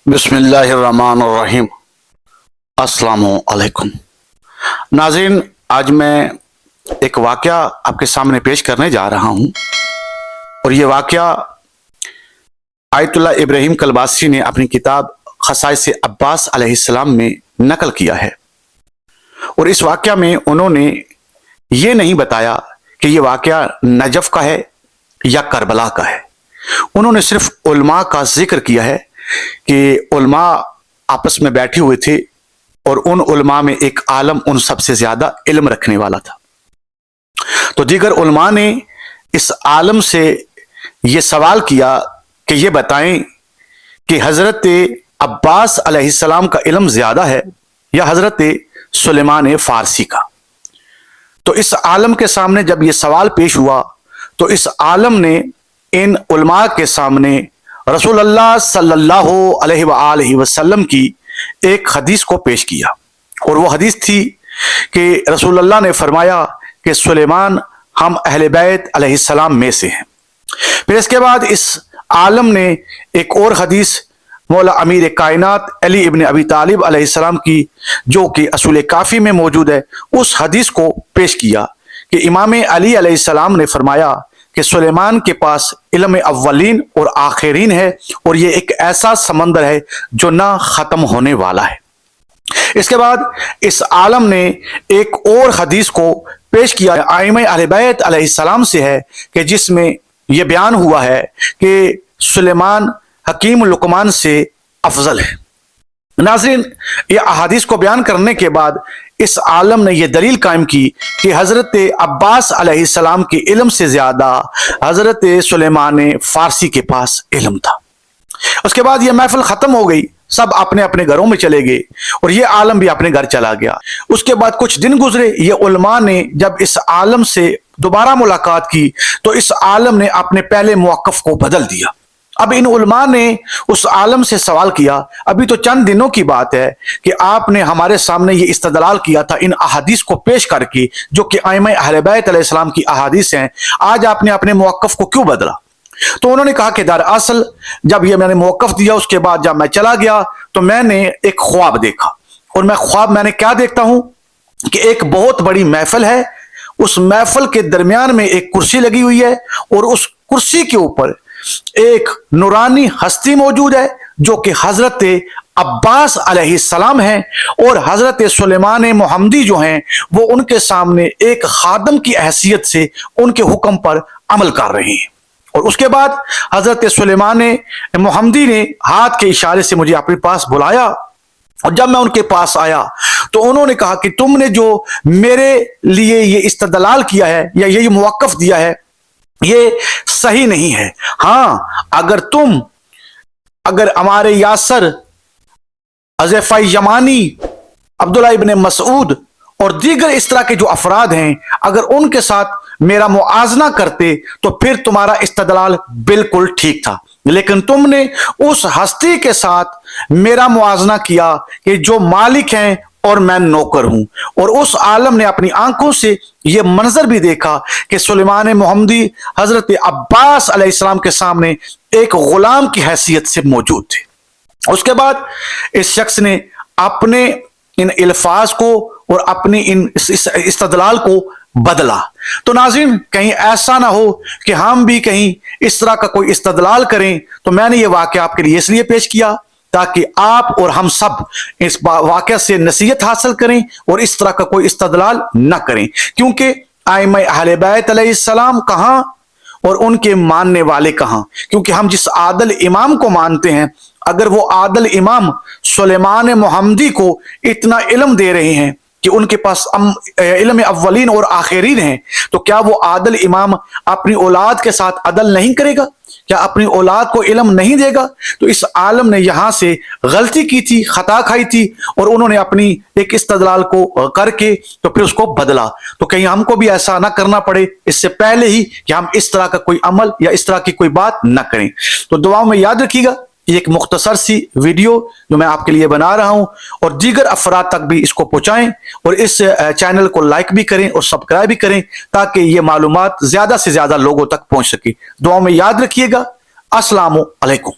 بسم اللہ الرحمن الرحیم۔ السلام علیکم ناظرین، آج میں ایک واقعہ آپ کے سامنے پیش کرنے جا رہا ہوں، اور یہ واقعہ آیت اللہ ابراہیم کلباسی نے اپنی کتاب خصائص عباس علیہ السلام میں نقل کیا ہے۔ اور اس واقعہ میں انہوں نے یہ نہیں بتایا کہ یہ واقعہ نجف کا ہے یا کربلا کا ہے، انہوں نے صرف علماء کا ذکر کیا ہے کہ علماء آپس میں بیٹھے ہوئے تھے، اور ان علماء میں ایک عالم ان سب سے زیادہ علم رکھنے والا تھا۔ تو دیگر علماء نے اس عالم سے یہ سوال کیا کہ یہ بتائیں کہ حضرت عباس علیہ السلام کا علم زیادہ ہے یا حضرت سلیمان فارسی کا۔ تو اس عالم کے سامنے جب یہ سوال پیش ہوا تو اس عالم نے ان علماء کے سامنے رسول اللہ صلی اللہ علیہ وآلہ وسلم کی ایک حدیث کو پیش کیا، اور وہ حدیث تھی کہ رسول اللہ نے فرمایا کہ سلیمان ہم اہل بیت علیہ السلام میں سے ہیں۔ پھر اس کے بعد اس عالم نے ایک اور حدیث مولا امیر کائنات علی ابن ابی طالب علیہ السلام کی، جو کہ اصول کافی میں موجود ہے، اس حدیث کو پیش کیا کہ امام علی علیہ السلام نے فرمایا کہ سلیمان کے پاس علم اولین اور آخرین ہے، اور یہ ایک ایسا سمندر ہے جو نہ ختم ہونے والا ہے۔ اس کے بعد اس عالم نے ایک اور حدیث کو پیش کیا، ائمہ اہل بیت علیہ السلام سے ہے، کہ جس میں یہ بیان ہوا ہے کہ سلیمان حکیم لقمان سے افضل ہے۔ ناظرین، یہ احادیث کو بیان کرنے کے بعد اس عالم نے یہ دلیل قائم کی کہ حضرت عباس علیہ السلام کے علم سے زیادہ حضرت سلیمان فارسی کے پاس علم تھا۔ اس کے بعد یہ محفل ختم ہو گئی، سب اپنے اپنے گھروں میں چلے گئے، اور یہ عالم بھی اپنے گھر چلا گیا۔ اس کے بعد کچھ دن گزرے، یہ علماء نے جب اس عالم سے دوبارہ ملاقات کی تو اس عالم نے اپنے پہلے موقف کو بدل دیا۔ اب ان علماء نے اس عالم سے سوال کیا، ابھی تو چند دنوں کی بات ہے کہ آپ نے ہمارے سامنے یہ استدلال کیا تھا ان احادیث کو پیش کر کے، جو کہ ائمہ اہل بیت علیہ السلام کی احادیث ہیں، آج آپ نے اپنے موقف کو کیوں بدلا؟ تو انہوں نے کہا کہ دراصل جب یہ میں نے موقف دیا، اس کے بعد جب میں چلا گیا تو میں نے ایک خواب دیکھا، اور خواب میں نے کیا دیکھتا ہوں کہ ایک بہت بڑی محفل ہے، اس محفل کے درمیان میں ایک کرسی لگی ہوئی ہے، اور اس کرسی کے اوپر ایک نورانی ہستی موجود ہے جو کہ حضرت عباس علیہ السلام ہیں، اور حضرت سلیمان محمدی جو ہیں وہ ان کے سامنے ایک خادم کی حیثیت سے ان کے حکم پر عمل کر رہے ہیں۔ اور اس کے بعد حضرت سلیمان محمدی نے ہاتھ کے اشارے سے مجھے اپنے پاس بلایا، اور جب میں ان کے پاس آیا تو انہوں نے کہا کہ تم نے جو میرے لیے یہ استدلال کیا ہے یا یہ موقف دیا ہے یہ صحیح نہیں ہے۔ ہاں، اگر ہمارے یاسر، حذیفہ یمانی، عبداللہ ابن مسعود اور دیگر اس طرح کے جو افراد ہیں، اگر ان کے ساتھ میرا موازنہ کرتے تو پھر تمہارا استدلال بالکل ٹھیک تھا، لیکن تم نے اس ہستی کے ساتھ میرا موازنہ کیا کہ جو مالک ہیں اور میں نوکر ہوں۔ اور اس عالم نے اپنی آنکھوں سے یہ منظر بھی دیکھا کہ سلیمان محمدی حضرت عباس علیہ السلام کے سامنے ایک غلام کی حیثیت سے موجود تھے۔ اس کے بعد اس شخص نے اپنے ان الفاظ کو اور اپنی ان استدلال کو بدلا۔ تو ناظرین، کہیں ایسا نہ ہو کہ ہم بھی کہیں اس طرح کا کوئی استدلال کریں، تو میں نے یہ واقعہ آپ کے لیے اس لیے پیش کیا تاکہ آپ اور ہم سب اس واقعہ سے نصیحت حاصل کریں اور اس طرح کا کوئی استدلال نہ کریں، کیونکہ ائمہ اہل بیت علیہ السلام کہاں اور ان کے ماننے والے کہاں؟ کیونکہ ہم جس عادل امام کو مانتے ہیں، اگر وہ عادل امام سلیمان محمدی کو اتنا علم دے رہے ہیں کہ ان کے پاس علم اولین اور آخرین ہیں، تو کیا وہ عادل امام اپنی اولاد کے ساتھ عدل نہیں کرے گا؟ کیا اپنی اولاد کو علم نہیں دے گا؟ تو اس عالم نے یہاں سے غلطی کی تھی، خطا کھائی تھی، اور انہوں نے اپنی ایک استدلال کو کر کے تو پھر اس کو بدلا۔ تو کہیں ہم کو بھی ایسا نہ کرنا پڑے اس سے پہلے ہی کہ ہم اس طرح کا کوئی عمل یا اس طرح کی کوئی بات نہ کریں۔ تو دعاؤں میں یاد رکھیے گا، یہ ایک مختصر سی ویڈیو جو میں آپ کے لیے بنا رہا ہوں، اور دیگر افراد تک بھی اس کو پہنچائیں، اور اس چینل کو لائک بھی کریں اور سبسکرائب بھی کریں تاکہ یہ معلومات زیادہ سے زیادہ لوگوں تک پہنچ سکے۔ دعاؤں میں یاد رکھیے گا۔ السلام علیکم۔